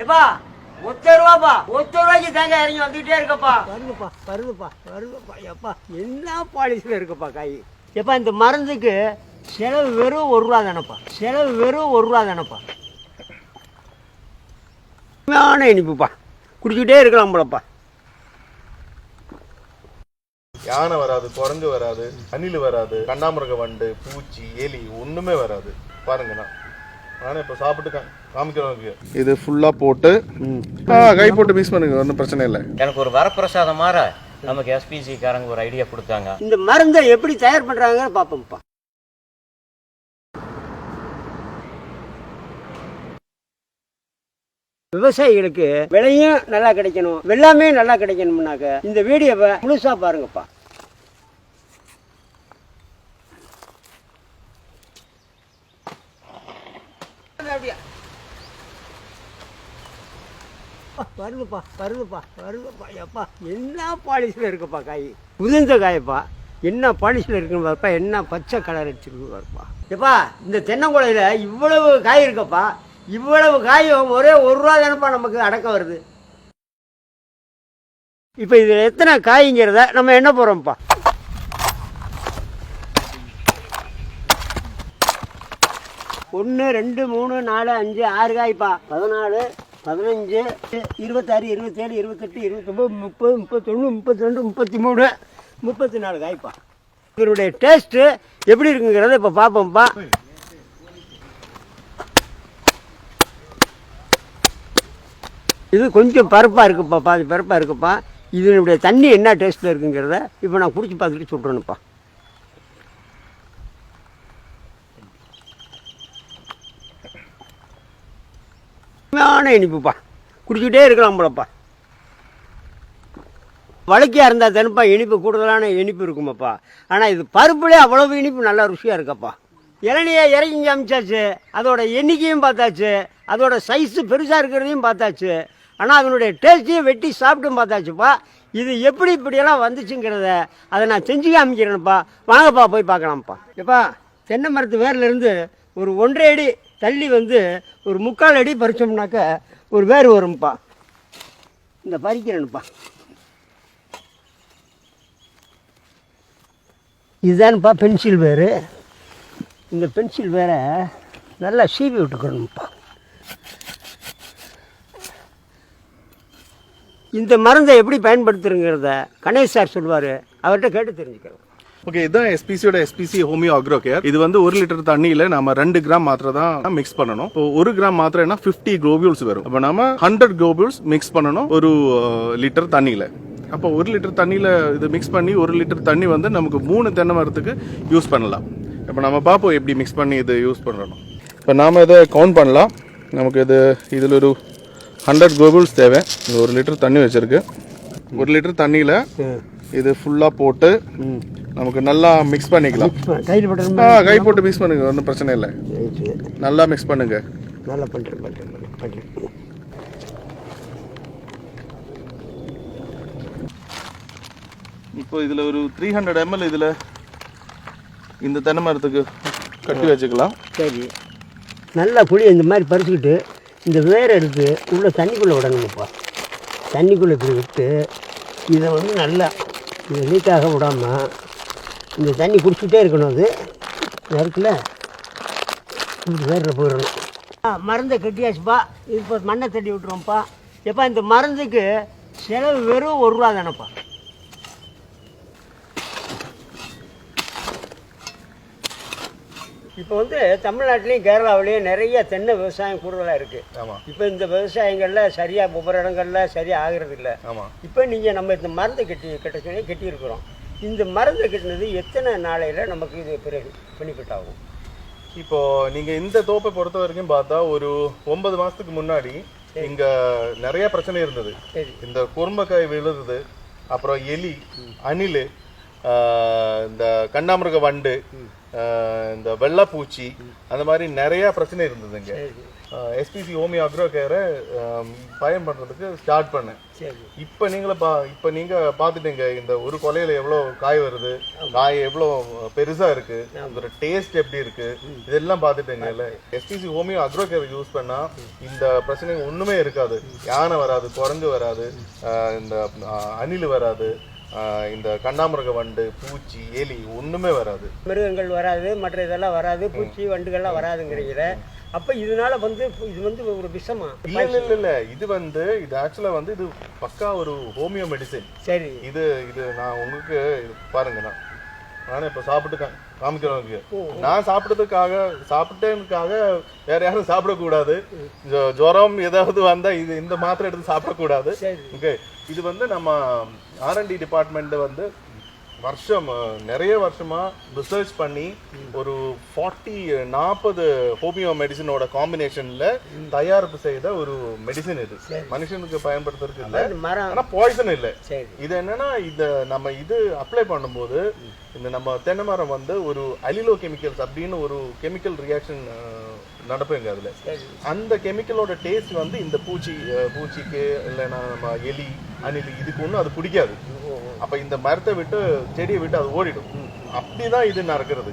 எப்பா ₹1 ₹1 தேங்காய் இறங்கி வந்துகிட்டே இருக்கப்பா. வருதுப்பா எப்பா என்ன பாலிசியில் இருக்குப்பா காய். எப்பா இந்த மருந்துக்கு செலவு வெறும் ₹1 தானப்பா. இனிப்புப்பா குடிச்சுட்டே இருக்கலாம் போலப்பா. யானை வராது, குரங்கு வராது, அணில் வராது, கண்டாமிருக வண்டு, பூச்சி, எலி ஒண்ணுமே வராது. பாருங்க நானே இப்போ சாப்பிட்டு காமிக்கிறேன். இது ஃபுல்லா போட்டு கை போட்டு மிக்ஸ் பண்ணுங்க, ஒன்றும் பிரச்சனை இல்லை. எனக்கு ஒரு வரப்பிரசாதம் மாற நமக்கு எஸ்பிசி காரங்க ஒரு ஐடியா கொடுத்தாங்க. இந்த மருந்தை எப்படி தயார் பண்றாங்கன்னு பார்ப்போம்ப்பா. விவசாயிகளுக்கு விலையும் நல்லா கிடைக்கணும், வெள்ளாமே நல்லா கிடைக்கணும்னாக்க இந்த வீடியோவை முழுசா பாருங்கப்பா. வருதுப்பா எப்பா என்ன பாலிசியில் இருக்குப்பா காய். உதிர்ந்த காயப்பா என்ன பாலிசியில் இருக்குன்னு பார்ப்பா. என்ன பச்சை கலர் அடிச்சிருக்கு பார்ப்பா. எப்பா இந்த தென்னங்குலையில் இவ்வளவு காய் இருக்கப்பா. இவ்வளவு காயும் ஒரே ₹1 தானப்பா நமக்கு அடக்கம் வருது. இப்போ இதில் எத்தனை காய்ங்கிறத நம்ம என்ன போகிறோம்ப்பா. ஒன்று 2 3 4 5 6 காய்ப்பா. 14 15 26 27 28 29 30 31 32 33 34 காய்ப்பா. இதனுடைய டேஸ்ட்டு எப்படி இருக்குங்கிறத இப்போ பார்ப்போம்ப்பா. இது கொஞ்சம் பருப்பாக இருக்குப்பா, பாதி பருப்பாக இருக்குப்பா. இதனுடைய தண்ணி என்ன டேஸ்ட்டில் இருக்குங்கிறத இப்போ நான் குடிச்சு பார்த்துட்டு சொல்கிறேன்ப்பா. இனிப்புப்பா குடிச்சுக்கிட்டே இருக்கலாம் போலப்பா. வழக்கியாக இருந்தால் தானப்பா இனிப்பு கூடுதலான இனிப்பு இருக்குமாப்பா. ஆனால் இது பருப்புலேயே அவ்வளவு இனிப்பு நல்லா ருசியாக இருக்கப்பா. இளநியை இறங்கி காமிச்சாச்சு, அதோட எண்ணிக்கையும் பார்த்தாச்சு, அதோட சைஸு பெருசாக இருக்கிறதையும் பார்த்தாச்சு. ஆனால் அதனுடைய டேஸ்ட்டையும் வெட்டி சாப்பிட்டும் பார்த்தாச்சுப்பா. இது எப்படி இப்படியெல்லாம் வந்துச்சுங்கிறத அதை நான் செஞ்சு காமிக்கிறேன்ப்பா. வாங்கப்பா போய் பார்க்கலாம்ப்பா. எப்பா தென்னை மரத்து வேர்லேருந்து ஒரு 1.5 அடி தள்ளி வந்து ஒரு 3/4 அடி பறிச்சோம்னாக்க ஒரு வேர் வரும்ப்பா. இந்த பறிக்கிறேன்ப்பா. இதுதான்ப்பா பென்சில் வேர். இந்த பென்சில் வேரை நல்லா சீவி விட்டுக்கணும்ப்பா. இந்த மருந்தை எப்படி பயன்படுத்துறங்கிறத கணேஷ் சார் சொல்லுவார், அவர்கிட்ட கேட்டு தெரிஞ்சுக்கிறோம். ஓகே, இதுதான் எஸ்பிசி ஹோமியோ அக்ரோ கேர். இது வந்து 1 லிட்டர் தண்ணியில நம்ம 2 கிராம் மாத்திரை தான் மிக்ஸ் பண்ணணும். இப்போ 1 கிராம் மாத்திரைனா 50 குளோபியூல்ஸ் வரும். அப்போ நம்ம 100 குளோபியூல்ஸ் மிக்ஸ் பண்ணணும் 1 லிட்டர் தண்ணியில. அப்போ 1 லிட்டர் தண்ணியில இது மிக்ஸ் பண்ணி 1 லிட்டர் தண்ணி வந்து நமக்கு 3 தென்னை மரத்துக்கு யூஸ் பண்ணலாம். இப்போ நம்ம பார்ப்போம் எப்படி மிக்ஸ் பண்ணி இது யூஸ் பண்ணுறோம். இப்போ நாம் இதை கவுண்ட் பண்ணலாம். நமக்கு இதில் ஒரு 100 குளோபியூல்ஸ் தேவை. இந்த 1 லிட்டர் தண்ணி வச்சிருக்கு. 1 லிட்டர் தண்ணியில் இது ஃபுல்லாக போட்டு நமக்கு நல்லா மிக்ஸ் பண்ணிக்கலாம். கை போட்டு மிக்ஸ் பண்ணுங்க, ஒன்றும் பிரச்சனை இல்லை. நல்லா மிக்ஸ் பண்ணுங்க. நல்லா பண்ணுறேன். இப்போ இதில் ஒரு 300 ml இதில் இந்த தென்னை மரத்துக்கு கட்டி வச்சுக்கலாம். சரி, நல்லா புளி இந்த மாதிரி பறிச்சுக்கிட்டு இந்த வேரை எடுத்து உள்ளே தண்ணிக்குள்ளே விடணுங்கப்பா. தண்ணிக்குள்ளே இப்படி விட்டு இதை வந்து நல்லா இதை லீக்காக விடாமல் இந்த தண்ணி குடிச்சிட்டே இருக்கணும். அது இருக்குல்ல, இப்படி வேரில் போயிடணும். மருந்தை கட்டியாச்சுப்பா. இது இப்போ மண்ணை தட்டி விட்டுருவோம்ப்பா. எப்பா இந்த மருந்துக்கு செலவு வெறும் ₹1 தானப்பா. இப்போ வந்து தமிழ்நாட்டிலையும் கேரளாவிலையும் நிறைய தென்னை விவசாயம் கூடுதலாக இருக்குது. ஆமாம். இப்போ இந்த விவசாயங்களில் சரியாக ஒவ்வொரு இடங்களில் சரியாக ஆகிறது இல்லை. ஆமாம். இப்போ நீங்கள் நம்ம இந்த மருந்தை கட்ட சொல்லி கட்டியிருக்கிறோம். இந்த மருந்தை கட்டினது எத்தனை நாளையில் நமக்கு இது பிறகு பெனிஃபிட் ஆகும்? இப்போது நீங்கள் இந்த தோப்பை பொறுத்த வரைக்கும் பார்த்தா ஒரு 9 மாதத்துக்கு முன்னாடி இங்கே நிறைய பிரச்சனை இருந்தது. இந்த குறும்பக்காய் விழுது, அப்புறம் எலி, அணில், இந்த கண்டாமிருக வண்டு, இந்த வெள்ளைப்பூச்சி, அந்த மாதிரி நிறைய பிரச்சனை இருந்ததுங்க. எஸ்பிசி ஹோமியோ அக்ரோ கேரை பயன்படுறதுக்கு ஸ்டார்ட் பண்ணேன். சரி. இப்போ நீங்க பார்த்துட்டீங்க இந்த ஒரு கொலையில எவ்வளோ காய் வருது, காய் எவ்வளோ பெருசா இருக்கு, அதோட டேஸ்ட் எப்படி இருக்கு, இதெல்லாம் பார்த்துட்டீங்க இல்ல. SPC homeo agro care use பண்ணா இந்த பிரச்சனை ஒண்ணுமே இருக்காது. யானை வராது, குரங்கு வராது, இந்த அணில் வராது, இந்த கண்ணாமிருக வண்டு, பூச்சி, எலி ஒண்ணுமே வராது. மிருகங்கள் வராது, மற்ற இதெல்லாம் வராது, பூச்சி வண்டுகள்லாம் வராதுங்கிறீங்க. அப்ப இதனால இது ஒரு விஷமா? இல்ல இது ஆக்சுவலா இது பக்கா ஒரு ஹோமியோ மெடிசின். சரி. இது நான் உங்களுக்கு பாருங்க, நானே இப்ப சாப்பிட்டு காமிக்கிறவங்க, நான் சாப்பிட்டேனுக்காக வேற யாரும் சாப்பிடக்கூடாது. ஜுரம் ஏதாவது வந்தா இந்த மாத்திரை எடுத்து சாப்பிடக்கூடாது. ஓகே. இது நம்ம R&D டிபார்ட்மெண்ட் நிறைய வருஷமா ரிசர்ச் பண்ணி ஒரு 40 ஹோமியோ மெடிசினோட காம்பினேஷன்ல தயாரிப்பு செய்த ஒரு மெடிசின். இது மனுஷனுக்கு பயன்படுத்துறதுக்கு இல்ல, ஆனா பாய்சன் இல்ல. இது என்னன்னா நம்ம அப்ளை பண்ணும்போது இந்த நம்ம தென்னை மரம் ஒரு அலிலோ கெமிக்கல்ஸ் அப்படின்னு ஒரு கெமிக்கல் ரியாக்ஷன் நடப்புங்க. அதுல அந்த கெமிக்கலோட டேஸ்ட் இந்த பூச்சிக்கு இல்லைன்னா நம்ம எலி, அணில் இதுக்கு ஒன்றும் அது பிடிக்காது. அப்ப இந்த மரத்தை விட்டு செடியை விட்டு அது ஓடிடும். அப்படிதான் இது நடக்கிறது.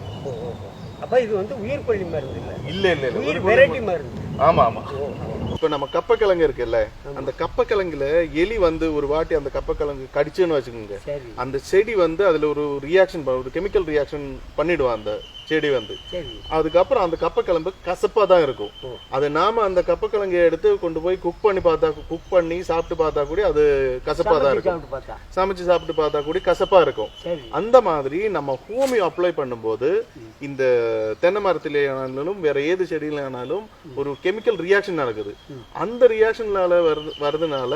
அப்ப இது உயிர் கொல்லி மருந்து இல்ல. ஆமா. இப்ப நம்ம கப்பக்கிழங்கு இருக்குல்ல, அந்த கப்பக்கிழங்குல எலி ஒரு வாட்டி அந்த கப்பக்கிழங்கு கடிச்சுன்னு வச்சுக்கோங்க, அந்த செடி அதுல ஒரு ரியாக்ஷன், ஒரு கெமிக்கல் ரியாக்ஷன் பண்ணிடுவான் அந்த செடி. அதுக்கப்புறம் அந்த கப்பக்கிழங்கு கசப்பா தான் இருக்கும். அது நாம அந்த கப்பக்கிழங்கு எடுத்து கொண்டு போய் குக் பண்ணி சாப்பிட்டு பார்த்தா கூட அது கசப்பா தான் இருக்கும். சமைச்சு சாப்பிட்டு பார்த்தா கூட கசப்பா இருக்கும். அந்த மாதிரி நம்ம ஹோமியோ அப்ளை பண்ணும்போது இந்த தென்னை மரத்திலேயானாலும் வேற ஏது செடியிலானாலும் ஒரு கெமிக்கல் ரியாக்ஷன் நடக்குது. அந்த ரியாக்ஷனால வருதுனால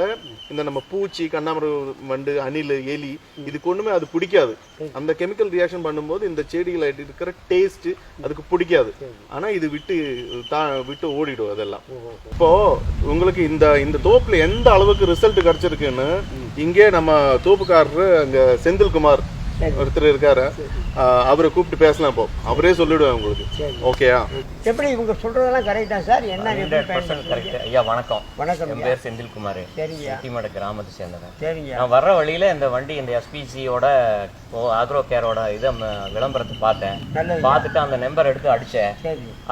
இந்த நம்ம பூச்சி, கண்ணாமரம் வண்டு, அணில், எலி இதுக்கு ஒண்ணுமே அது பிடிக்காது. அந்த கெமிக்கல் ரியாக்ஷன் பண்ணும்போது இந்த செடியில இருக்கிற டேஸ்ட் அதுக்கு பிடிக்காது. ஆனா இது விட்டு ஓடிடும் அதெல்லாம். இப்போ உங்களுக்கு இந்த தோப்புல எந்த அளவுக்கு ரிசல்ட் கிடைச்சிருக்குன்னு இங்கே நம்ம தோப்புக்காரரு அங்க செந்தில்குமார் ஒருத்தர் இருக்காரு, அவரை கூப்பிட்டு பேசலாம். இப்போ அவரே சொல்லிடுவேன் உங்களுக்கு. ஓகேயா? எப்படி இவங்க சொல்றதெல்லாம் கரெக்டா சார்? என்ன 100% கரெக்ட். ஐயா வணக்கம். வணக்கம். என் பேர் செந்தில்குமார். சரிங்க. சிட்டிமட கிராமத்தை சேர்ந்தவன். சரிங்க. நான் வர்ற வழியில இந்த வண்டி இந்த எஸ்பிசியோட அக்ரோ கேரோட விளம்பரத்தை பார்த்தேன். பார்த்துட்டு அந்த நம்பர் எடுத்து அடிச்சேன்.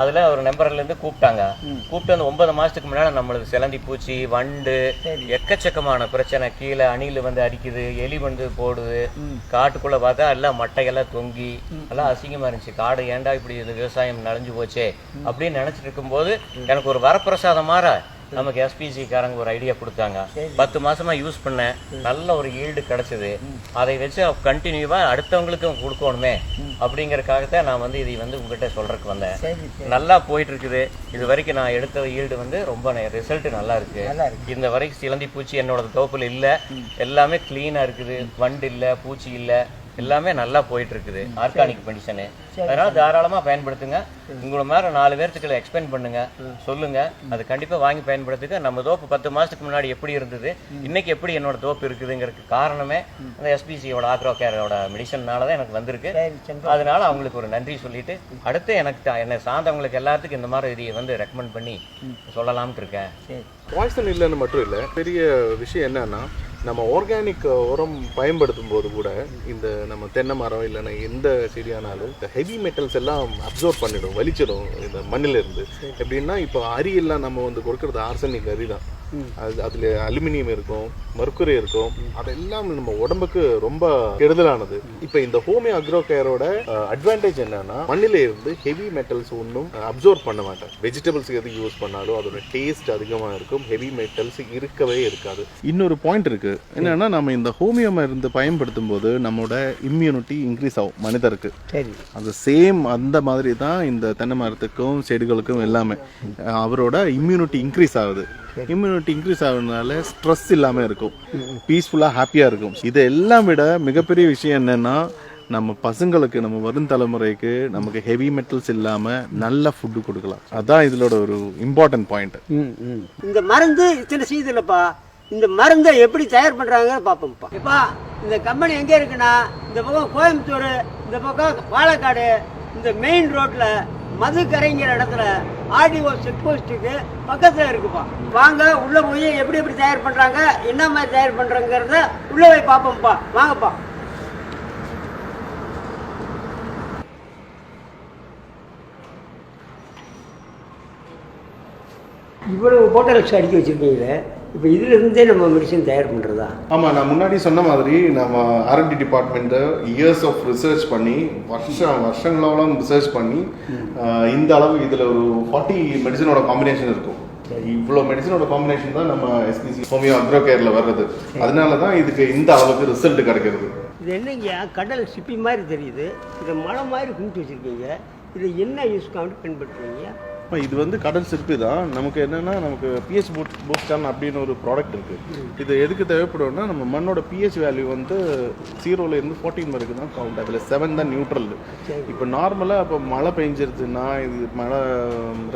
அதுல ஒரு நம்பர்ல இருந்து கூப்பிட்டாங்க. கூப்பிட்டு அந்த 9 மாசத்துக்கு முன்னாடி நம்மளுக்கு சிலந்தி பூச்சி, வண்டு, எக்கச்சக்கமான பிரச்சனை, கீழே அணில் அடிக்குது, எலி போடுது, காட்டுக்குள்ள பார்த்தா எல்லாம் மட்டையெல்லாம் தொங்கி எல்லாம் அசிங்கமா இருந்துச்சு. காடு ஏண்டா இப்படி விவசாயம் நனைஞ்சு போச்சே அப்படின்னு நினைச்சிட்டு இருக்கும்போது எனக்கு ஒரு வரப்பிரசாதம் மாற நமக்கு எஸ்பிசி காரங்க ஒரு ஐடியா கொடுத்தாங்க. 10 மாசமா யூஸ் பண்ணேன். நல்ல ஒரு ஈல்டு கிடைச்சது. அதை வச்சு கண்டினியூவா அடுத்தவங்களுக்கும் கொடுக்கணுமே அப்படிங்கறதுக்காகத்தான் நான் இதை உங்ககிட்ட சொல்றதுக்கு வந்தேன். நல்லா போயிட்டு இருக்குது. இது வரைக்கும் நான் எடுத்த ஈல்டு ரொம்ப ரிசல்ட் நல்லா இருக்கு. இந்த வரைக்கும் சிலந்தி பூச்சி என்னோட தோப்புல இல்ல, எல்லாமே கிளீனா இருக்குது. வண்டு இல்ல, பூச்சி இல்ல, எல்லாமே நல்லா போயிட்டு இருக்குது. Organic medicine. அதனால தாராளமா பயன்படுத்துங்க. உங்களை மாதிரி 4 பேர்த்துக்களை எக்ஸ்பிளைன் பண்ணுங்க, சொல்லுங்க. அது கண்டிப்பா வாங்கி பயன்படுத்துங்க. நம்ம தோப்பு 10 மாசத்துக்கு முன்னாடி எப்படி இருந்தது, இன்னைக்கு எப்படி என்னோட தோப்பு இருக்குதுங்கிறதுக்கு காரணமே அந்த எஸ்பிசியோட அக்ரோ கேரோட மெடிசன்னாலதான் எனக்கு வந்திருக்கு. அதனால அவங்களுக்கு ஒரு நன்றி சொல்லிட்டு அடுத்து என்னை சார்ந்தவங்களுக்கு எல்லாத்துக்கும் இந்த மாதிரி இதை ரெக்கமெண்ட் பண்ணி சொல்லலாம்னு இருக்கேன். பாய்சன் இல்லைன்னு மட்டும் இல்லை, பெரிய விஷயம் என்னன்னா நம்ம ஆர்கானிக் உரம் பயன்படுத்தும் போது கூட இந்த நம்ம தென்னை மரம் இல்லைன்னா எந்த செடியானாலும் இந்த ஹெவி மெட்டல்ஸ் எல்லாம் அப்சர்வ் பண்ணிடும், வலிச்சிடும் இந்த மண்ணில இருந்து. எப்படின்னா இப்போ அரியெல்லாம் நம்ம கொடுக்கறது ஆர்சனிக் அரி தான். அதுல அலுமினியம் இருக்கும், மர்க்குரி இருக்கும். அதெல்லாம் நம்ம உடம்புக்கு ரொம்ப கெடுதலானது. இப்ப இந்த ஹோமியோ அக்ரோ கேரோட அட்வான்டேஜ் என்னன்னா மண்ணில இருந்து ஹெவி மெட்டல்ஸ் ஒன்றும் அப்சர்வ் பண்ண மாட்டேன். வெஜிடபிள்ஸ் எது யூஸ் பண்ணாலும் அதோட டேஸ்ட் அதிகமா இருக்கும், ஹெவி மெட்டல்ஸ் இருக்கவே இருக்காது. இன்னொரு பாயிண்ட் இருக்கு என்னன்னா, நம்ம இந்த ஹோமியோ மருந்து பயன்படுத்தும் போது நம்மளோட இம்யூனிட்டி இன்க்ரீஸ் ஆகும் மனிதருக்கு. அது சேம் அந்த மாதிரி தான் இந்த தென்னை மரத்துக்கும் செடிகளுக்கும் எல்லாமே அவரோட இம்யூனிட்டி இன்க்ரீஸ் ஆகுது. இம்யூனிட்டி இன்க்ரீஸ் ஆகுறதுனால ஸ்ட்ரெஸ் இல்லாமல் இருக்கும், பீஸ்ஃபுல்லாக ஹாப்பியாக இருக்கும். இதெல்லாம் விட மிகப்பெரிய விஷயம் என்னன்னா, நம்ம பசங்களுக்கு, நம்ம வரும் தலைமுறைக்கு நமக்கு ஹெவி மெட்டல்ஸ் இல்லாமல் நல்ல ஃபுட்டு கொடுக்கலாம். அதான் இதோட ஒரு இம்பார்ட்டன்ட் பாயிண்ட். இந்த மருந்து இத்தனை செய்தில்லப்பா, இந்த மருந்தை எப்படி தயார் பண்றாங்க பார்ப்போம்ப்பா. இப்பா இந்த கம்பெனி எங்கே இருக்குன்னா, இந்த பக்கம் கோயம்புத்தூர், இந்த பக்கம் பாலக்காடு, இந்த மெயின் ரோட்ல மதுக்கரைங்கிற இடத்துல ஆர்டிஓ செக் போஸ்ட்டுக்கு பக்கத்தில் இருக்குப்பா. வாங்க உள்ளே போய் எப்படி எப்படி தயார் பண்ணுறாங்க, என்ன மாதிரி தயார் பண்ணுறாங்கிறத உள்ளே போய் பார்ப்போம்ப்பா. வாங்கப்பா. இவ்வளவு போட்டல்ஸ் அடிக்க வச்சுருக்கீங்களே, இப்போ இதிலிருந்தே நம்ம மெடிசன் தயார் பண்ணுறதா? ஆமாம், நான் முன்னாடி சொன்ன மாதிரி நம்ம R&D department years of research பண்ணி வருஷங்களோളം ரிசர்ச் பண்ணி இந்த அளவு இதில் ஒரு 40 மெடிசனோட காம்பினேஷன் இருக்கும். இவ்வளோ மெடிசனோட காம்பினேஷன் தான் நம்ம SPC ஹோமியோ அக்ரோ கேரில் வர்றது. அதனால தான் இதுக்கு இந்த அளவுக்கு ரிசல்ட் கிடைக்கிறது. இது என்னங்க கடல் சிப்பி மாதிரி தெரியுது, இதை மலை மாதிரி கும்பிட்டு வச்சுருக்கீங்க. இது என்ன யூஸ்க்காக பயன்படுத்துறீங்க? இது வந்து கடல் சிற்பி தான். நமக்கு என்னன்னா, நமக்கு pH பூஸ்டர் அப்படின்னு ஒரு ப்ராடக்ட் இருக்குது. இது எதுக்கு தேவைப்படும்னா, நம்ம மண்ணோட pH வேல்யூ வந்து 0லேருந்து 14 வரைக்கும் தான் கவுண்ட். அதில் 7 தான் நியூட்ரல். இப்போ நார்மலாக இப்போ மழை பெஞ்சிருச்சுன்னா, இது மழை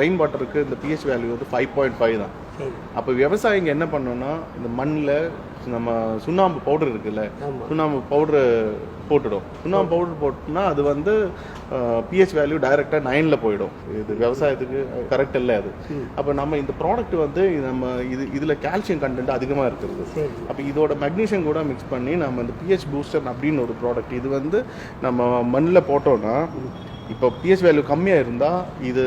ரெயின் வாட்டருக்கு இந்த pH வேல்யூ வந்து 5.5 தான். அப்போ விவசாயிங்க என்ன பண்ணோம்னா, இந்த மண்ணில் நம்ம சுண்ணாம்பு பவுடர் இருக்குல்ல, சுண்ணாம்பு பவுடரு போட்டுடும். சுண்ணாம்பு பவுடர் போட்டோம்னா அது வந்து pH வேல்யூ டைரெக்டாக 9ல் போயிடும். இது விவசாயத்துக்கு கரெக்ட் இல்லை அது. அப்போ நம்ம இந்த ப்ராடக்ட் வந்து நம்ம இதில் கால்சியம் கண்டென்ட் அதிகமாக இருக்கிறது. அப்போ இதோட மெக்னீஷியம் கூட மிக்ஸ் பண்ணி நம்ம இந்த pH பூஸ்டர் அப்படின்னு ஒரு ப்ராடக்ட் இது வந்து நம்ம மண்ணில் போட்டோம்னா, இப்போ pH வேல்யூ கம்மியாக இருந்தால் இது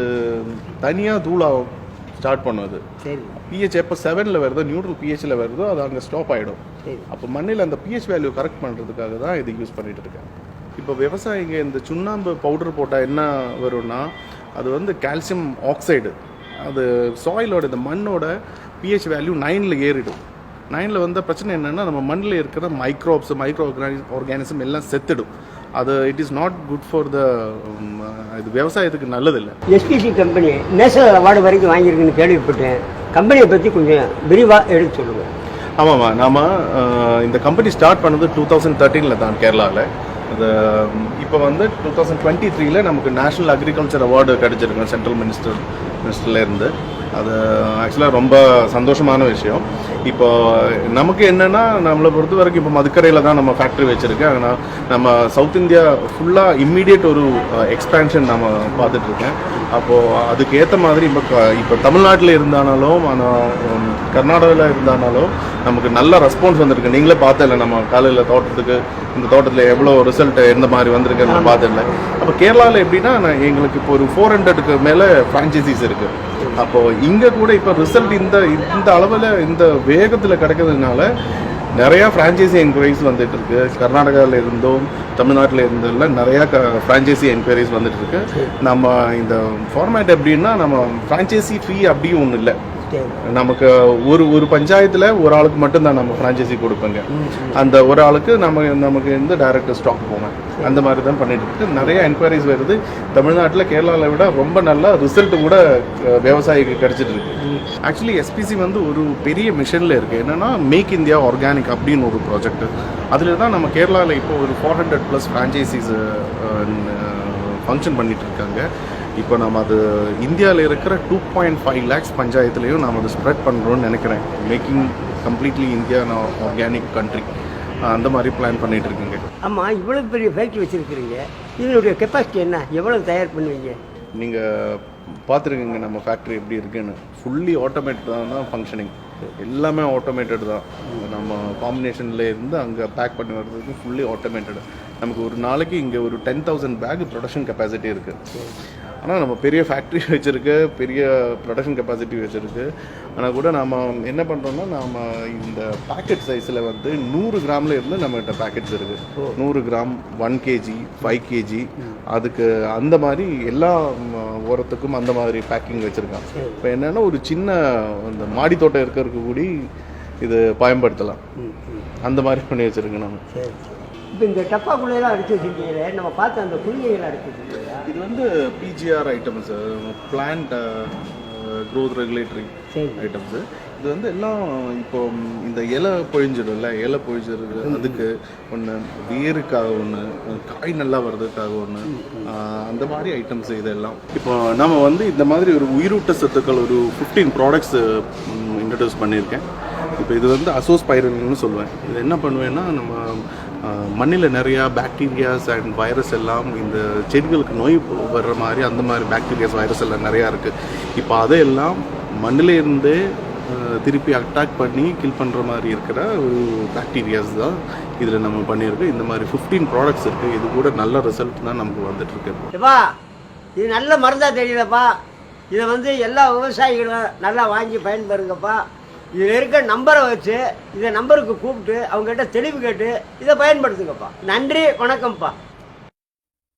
தனியாக தூளாக ஸ்டார்ட் பண்ணுவது. pH எப்போ 7ல் வருதோ, நியூட்ரல் pHல வருதோ, அது அங்கே ஸ்டாப் ஆகிடும். அப்போ மண்ணில் அந்த pH வேல்யூ கரெக்ட் பண்ணுறதுக்காக தான் இது யூஸ் பண்ணிட்டு இருக்கேன். இப்போ விவசாயிங்க இந்த சுண்ணாம்பு பவுடர் போட்டால் என்ன வரும்னா, அது வந்து கால்சியம் ஆக்சைடு, அது சாயிலோட இந்த மண்ணோட pH வேல்யூ 9ல் ஏறிடும். 9ல் வந்த பிரச்சனை என்னென்னா, நம்ம மண்ணில் இருக்கிற மைக்ரோ ஆர்கானிசம் எல்லாம் செத்துடும். அது it is not good for the இது விவசாயத்துக்கு நல்லதில்லை. SPC கம்பெனி நேஷனல் அவார்டு வரைக்கும் வாங்கியிருக்குன்னு கேள்விப்பட்டேன். கம்பெனியை பற்றி கொஞ்சம் விரிவாக எடுத்து சொல்லுங்கள். ஆமாம்மா, நாம் இந்த கம்பெனி ஸ்டார்ட் பண்ணது 2013 தான் கேரளாவில். அது இப்போ வந்து 2023 நமக்கு நேஷ்னல் அக்ரிகல்ச்சர் அவார்டு கிடச்சிருக்கு சென்ட்ரல் மினிஸ்டர்லேருந்து. அது ஆக்சுவலாக ரொம்ப சந்தோஷமான விஷயம். இப்போ நமக்கு என்னென்னா, நம்மளை பொறுத்த வரைக்கும் இப்போ மதுக்கரையில் தான் நம்ம ஃபேக்ட்ரி வச்சுருக்கேன். ஆனால் நம்ம சவுத் இந்தியா ஃபுல்லாக இம்மீடியட் ஒரு எக்ஸ்பேன்ஷன் நம்ம பார்த்துட்ருக்கேன். அப்போது அதுக்கு ஏற்ற மாதிரி இப்போ தமிழ்நாட்டில் இருந்தாலும் கர்நாடகாவில் இருந்தாலும் நமக்கு நல்ல ரெஸ்பான்ஸ் வந்திருக்கு. நீங்களே பார்த்ததில்ல, நம்ம காலையில் தோட்டத்துக்கு இந்த தோட்டத்தில் எவ்வளோ ரிசல்ட் எந்த மாதிரி வந்திருக்குன்னு பார்த்ததில்ல. அப்போ கேரளாவில் எப்படின்னா, எங்களுக்கு இப்போ ஒரு 400க்கு மேலே ஃப்ரான்ச்சைசிஸ் இருக்குது. அப்போது இங்கே கூட இப்போ ரிசல்ட் இந்த அளவில் இந்த வேகத்தில் கிடைக்கிறதுனால நிறையா ஃப்ரான்ச்சைசி என்கொயரிஸ் வந்துட்டு இருக்கு. கர்நாடகாவில் இருந்தும் தமிழ்நாட்டில் இருந்தெல்லாம் நிறையா ஃப்ரான்ச்சைசி என்கொயரிஸ் வந்துட்டு இருக்கு. நம்ம இந்த ஃபார்மேட் எப்படின்னா, நம்ம ஃப்ரான்ச்சைசி ஃபீ அப்படியும் ஒன்றும் இல்லை. நமக்கு ஒரு பஞ்சாயத்தில் ஒரு ஆளுக்கு மட்டும்தான் நம்ம ஃப்ரான்ச்சைசி கொடுப்பேங்க. அந்த ஒரு ஆளுக்கு நமக்கு வந்து டைரக்ட் ஸ்டாக் போவேன். அந்த மாதிரி தான் பண்ணிட்டு இருக்கு. நிறைய என்கொயரிஸ் வருது. தமிழ்நாட்டில் கேரளாவில் விட ரொம்ப நல்ல ரிசல்ட் கூட விவசாயிக்கு கிடைச்சிட்டு இருக்கு. ஆக்சுவலி SPC வந்து ஒரு பெரிய மிஷனில் இருக்குது. என்னென்னா, மேக் இந்தியா ஆர்கானிக் அப்படின்னு ஒரு ப்ராஜெக்ட். அதில் தான் நம்ம கேரளாவில் இப்போ ஒரு 400+ ஃப்ரான்ச்சைசிஸ் ஃபங்க்ஷன் பண்ணிட்டு இருக்காங்க. இப்போ நம்ம அது இந்தியாவில் இருக்கிற 2.5 lakhs பஞ்சாயத்துலேயும் நாம் அதை ஸ்ப்ரெட் பண்ணுறோன்னு நினைக்கிறேன். Making completely India organic country அந்த மாதிரி பிளான் பண்ணிட்டு இருக்குங்க. ஆமாம், இவ்வளோ பெரிய ஃபேக்ட்ரி வச்சுருக்கிறீங்க, இதனுடைய கெப்பாசிட்டி என்ன, எவ்வளோ தயார் பண்ணுவீங்க? நீங்கள் பார்த்துருக்கீங்க நம்ம ஃபேக்ட்ரி எப்படி இருக்குன்னு. ஃபுல்லி ஆட்டோமேட்டட் தான் ஃபங்க்ஷனிங். எல்லாமே ஆட்டோமேட்டட் தான். நம்ம காம்பினேஷனில் இருந்து அங்கே பேக் பண்ணி வர்றதுக்கு ஃபுல்லி ஆட்டோமேட்டட். நமக்கு ஒரு நாளைக்கு இங்கே ஒரு 10,000 பேக் ப்ரொடக்ஷன் கெப்பாசிட்டி இருக்குது. ஆனால் நம்ம பெரிய ஃபேக்ட்ரி வச்சுருக்கு, பெரிய ப்ரொடக்ஷன் கெப்பாசிட்டி வச்சுருக்கு. ஆனால் கூட நம்ம என்ன பண்ணுறோம்னா, நம்ம இந்த பேக்கெட் சைஸில் வந்து 100 கிராமில் இருந்து நம்மகிட்ட பேக்கெட்ஸ் இருக்குது. 100 கிராம், 1 kg, 5 kg, அதுக்கு அந்த மாதிரி எல்லா உரத்துக்கும் அந்த மாதிரி பேக்கிங் வச்சுருக்கான். இப்போ என்னென்னா, ஒரு சின்ன அந்த மாடி தோட்டம் இருக்கிறதுக்கு கூடி இது பயன்படுத்தலாம். அந்த மாதிரி பண்ணி வச்சுருக்கேன் நம்ம. இப்போ இந்த டப்பாக்குள்ளையெல்லாம் அடிச்சு வச்சுருக்கீங்களே, நம்ம பார்த்து அந்த குழியெல்லாம் அடிச்சு வச்சுருக்கீங்களா? இது வந்து PGR items, plant growth regulatory items. இது வந்து எல்லாம் இப்போ இந்த இலை பொழிஞ்சிடும்ல, இலை பொழிஞ்சிருக்கு, அதுக்கு ஒன்று, வேருக்காக ஒன்று, காய் நல்லா வர்றதுக்காக ஒன்று, அந்த மாதிரி ஐட்டம்ஸ் இதெல்லாம். இப்போ நம்ம வந்து இந்த மாதிரி ஒரு உயிரூட்ட சத்துக்கள் ஒரு 15 ப்ராடக்ட்ஸ் இன்ட்ரடியூஸ் பண்ணியிருக்கேன். இப்போ இது வந்து அசோஸ்பைரில்னு சொல்லுவேன். இது என்ன பண்ணுவேன்னா, நம்ம மண்ணில் நிறையா பாக்டீரியாஸ் அண்ட் வைரஸ் எல்லாம் இந்த செடிகளுக்கு நோய் வர்ற மாதிரி அந்த மாதிரி பாக்டீரியாஸ் வைரஸ் எல்லாம் நிறையா இருக்குது. இப்போ அதையெல்லாம் மண்ணில் இருந்தே திருப்பி அட்டாக் பண்ணி கில் பண்ணுற மாதிரி இருக்கிற ஒரு பாக்டீரியாஸ் தான் இதில் நம்ம பண்ணியிருக்கோம். இந்த மாதிரி 15 ப்ராடக்ட்ஸ் இருக்குது. இது கூட நல்ல ரிசல்ட் தான் நமக்கு வந்துட்டுருக்கு. இது நல்ல மருந்தாக தெரியுதப்பா. இதை வந்து எல்லா விவசாயிகளும் நல்லா வாங்கி பயன்பெறுங்கப்பா. இதில் இருக்க நம்பரை வச்சு இதை நம்பருக்கு கூப்பிட்டு அவங்ககிட்ட தெளிவு கேட்டு இதை பயன்படுத்துங்கப்பா. நன்றி, வணக்கம்ப்பா.